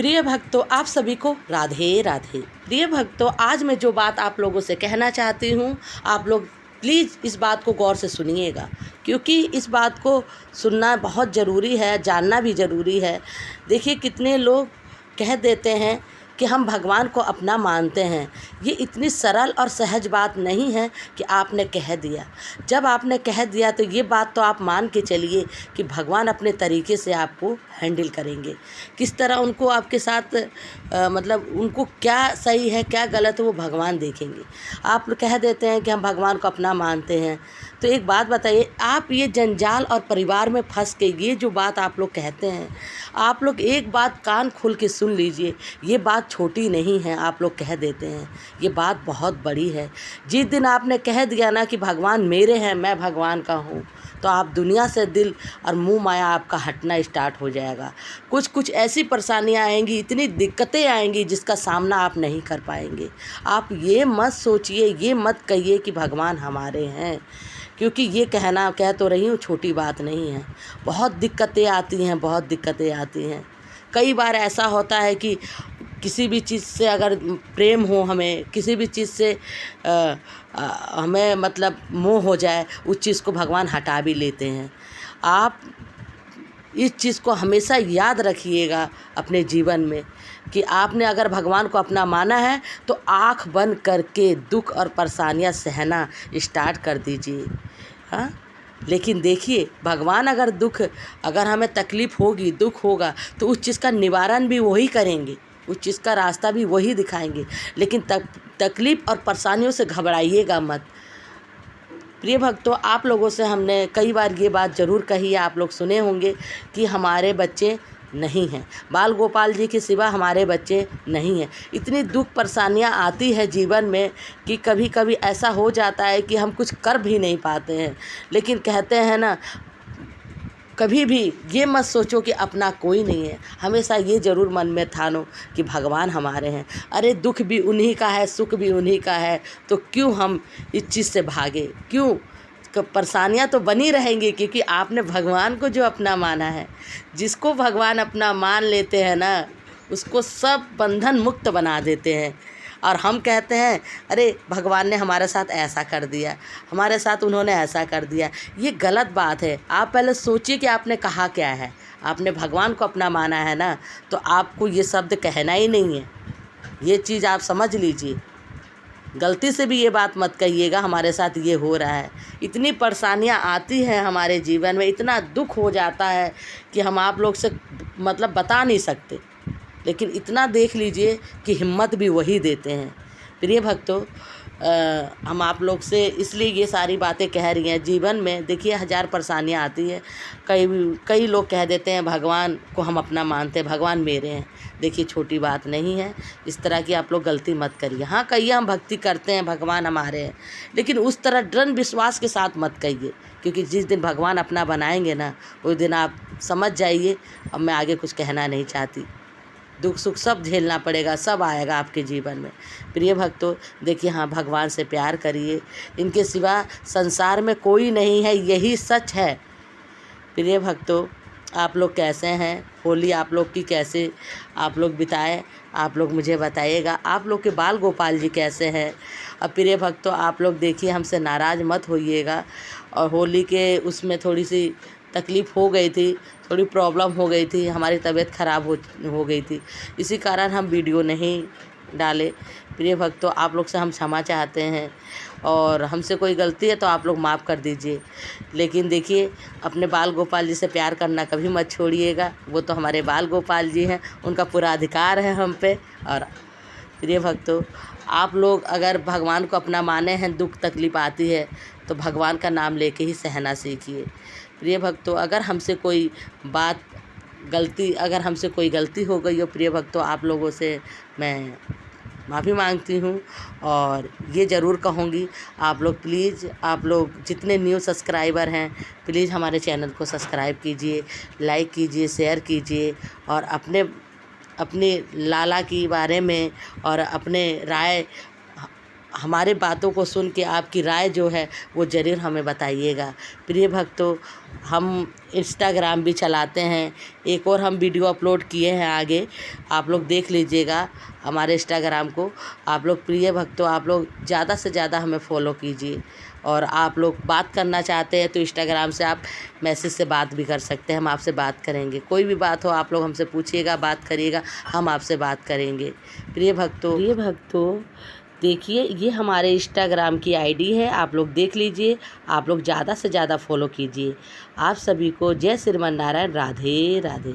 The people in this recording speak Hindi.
प्रिय भक्तों, आप सभी को राधे राधे। प्रिय भक्तों, आज मैं जो बात आप लोगों से कहना चाहती हूँ, आप लोग प्लीज़ इस बात को गौर से सुनिएगा, क्योंकि इस बात को सुनना बहुत ज़रूरी है, जानना भी ज़रूरी है। देखिए, कितने लोग कह देते हैं कि हम भगवान को अपना मानते हैं। ये इतनी सरल और सहज बात नहीं है कि आपने कह दिया। जब आपने कह दिया तो ये बात तो आप मान के चलिए कि भगवान अपने तरीके से आपको हैंडल करेंगे। किस तरह उनको आपके साथ मतलब उनको क्या सही है क्या गलत है वो भगवान देखेंगे। आप कह देते हैं कि हम भगवान को अपना मानते हैं, तो एक बात बताइए, आप ये जंजाल और परिवार में फंस के ये जो बात आप लोग कहते हैं, आप लोग एक बात कान खोल के सुन लीजिए। ये बात छोटी नहीं है, आप लोग कह देते हैं, ये बात बहुत बड़ी है। जिस दिन आपने कह दिया ना कि भगवान मेरे हैं, मैं भगवान का हूँ, तो आप दुनिया से दिल और मुँह माया आपका हटना स्टार्ट हो जाएगा। कुछ ऐसी परेशानियाँ आएंगी, इतनी दिक्कतें आएंगी जिसका सामना आप नहीं कर पाएंगे। आप ये मत सोचिए, ये मत कहिए कि भगवान हमारे हैं, क्योंकि ये कह तो रही हूँ, छोटी बात नहीं है। बहुत दिक्कतें आती हैं, बहुत दिक्कतें आती हैं। कई बार ऐसा होता है कि किसी भी चीज़ से अगर प्रेम हो, हमें किसी भी चीज़ से हमें मतलब मोह हो जाए, उस चीज़ को भगवान हटा भी लेते हैं। आप इस चीज़ को हमेशा याद रखिएगा अपने जीवन में कि आपने अगर भगवान को अपना माना है तो आँख बंद करके दुख और परेशानियां सहना स्टार्ट कर दीजिए। हाँ, लेकिन देखिए, भगवान अगर हमें तकलीफ़ होगी, दुख होगा, तो उस चीज़ का निवारण भी वही करेंगे, उस चीज़ का रास्ता भी वही दिखाएंगे। लेकिन तकलीफ़ और परेशानियों से घबराइएगा मत। प्रिय भक्तों, आप लोगों से हमने कई बार ये बात ज़रूर कही है, आप लोग सुने होंगे कि हमारे बच्चे नहीं हैं, बाल गोपाल जी के सिवा हमारे बच्चे नहीं हैं। इतनी दुख परेशानियां आती है जीवन में कि कभी कभी ऐसा हो जाता है कि हम कुछ कर भी नहीं पाते हैं। लेकिन कहते हैं ना, कभी भी ये मत सोचो कि अपना कोई नहीं है, हमेशा ये ज़रूर मन में ठानो कि भगवान हमारे हैं। अरे, दुख भी उन्हीं का है, सुख भी उन्हीं का है, तो क्यों हम इस चीज़ से भागे, क्यों? परेशानियाँ तो बनी रहेंगी, क्योंकि आपने भगवान को जो अपना माना है, जिसको भगवान अपना मान लेते हैं ना, उसको सब बंधन मुक्त बना देते हैं। और हम कहते हैं, अरे भगवान ने हमारे साथ ऐसा कर दिया, हमारे साथ उन्होंने ऐसा कर दिया। ये गलत बात है। आप पहले सोचिए कि आपने कहा क्या है। आपने भगवान को अपना माना है ना, तो आपको ये शब्द कहना ही नहीं है। ये चीज़ आप समझ लीजिए। गलती से भी ये बात मत कहिएगा हमारे साथ ये हो रहा है। इतनी परेशानियां आती हैं हमारे जीवन में, इतना दुख हो जाता है कि हम आप लोग से मतलब बता नहीं सकते। लेकिन इतना देख लीजिए कि हिम्मत भी वही देते हैं। प्रिय भक्तों, हम आप लोग से इसलिए ये सारी बातें कह रही हैं। जीवन में देखिए, हज़ार परेशानियां आती हैं। कई लोग कह देते हैं भगवान को हम अपना मानते हैं, भगवान मेरे हैं। देखिए, छोटी बात नहीं है, इस तरह की आप लोग गलती मत करिए। हाँ, कहिए हम भक्ति करते हैं, भगवान हमारे हैं, लेकिन उस तरह दृढ़ विश्वास के साथ मत कहिए, क्योंकि जिस दिन भगवान अपना बनाएंगे ना, उस दिन आप समझ जाइए। अब मैं आगे कुछ कहना नहीं चाहती। दुख सुख सब झेलना पड़ेगा, सब आएगा आपके जीवन में। प्रिय भक्तों, देखिए, हाँ, भगवान से प्यार करिए, इनके सिवा संसार में कोई नहीं है, यही सच है। प्रिय भक्तों, आप लोग कैसे हैं? होली आप लोग की कैसे आप लोग बिताए, आप लोग मुझे बताइएगा। आप लोग के बाल गोपाल जी कैसे हैं? अब प्रिय भक्तों, आप लोग देखिए, हमसे नाराज़ मत होइएगा। और होली के उसमें थोड़ी सी तकलीफ़ हो गई थी, थोड़ी प्रॉब्लम हो गई थी, हमारी तबीयत ख़राब हो गई थी, इसी कारण हम वीडियो नहीं डाले। प्रिय भक्तों, आप लोग से हम क्षमा चाहते हैं, और हमसे कोई गलती है तो आप लोग माफ़ कर दीजिए। लेकिन देखिए, अपने बाल गोपाल जी से प्यार करना कभी मत छोड़िएगा। वो तो हमारे बाल गोपाल जी हैं, उनका पूरा अधिकार है हम पे। और प्रिय भक्तों, आप लोग अगर भगवान को अपना माने हैं, दुख तकलीफ़ आती है तो भगवान का नाम लेके ही सहना सीखिए। प्रिय भक्तों, अगर हमसे कोई गलती हो गई हो, प्रिय भक्तों, आप लोगों से मैं माफ़ी मांगती हूँ। और ये ज़रूर कहूँगी, आप लोग प्लीज़, आप लोग जितने न्यू सब्सक्राइबर हैं, प्लीज़ हमारे चैनल को सब्सक्राइब कीजिए, लाइक कीजिए, शेयर कीजिए, और अपने लाला के बारे में और अपने राय हमारे बातों को सुन के आपकी राय जो है वो ज़रूर हमें बताइएगा। प्रिय भक्तों, हम इंस्टाग्राम भी चलाते हैं, एक और हम वीडियो अपलोड किए हैं आगे, आप लोग देख लीजिएगा हमारे इंस्टाग्राम को। आप लोग प्रिय भक्तों, आप लोग ज़्यादा से ज़्यादा हमें फॉलो कीजिए, और आप लोग बात करना चाहते हैं तो इंस्टाग्राम से आप मैसेज से बात भी कर सकते हैं, हम आपसे बात करेंगे। कोई भी बात हो आप लोग हमसे पूछिएगा, बात करिएगा, हम आपसे बात करेंगे। प्रिय भक्तों देखिए, ये हमारे इंस्टाग्राम की आईडी है, आप लोग देख लीजिए, आप लोग ज़्यादा से ज़्यादा फॉलो कीजिए। आप सभी को जय श्रीमन नारायण, राधे राधे।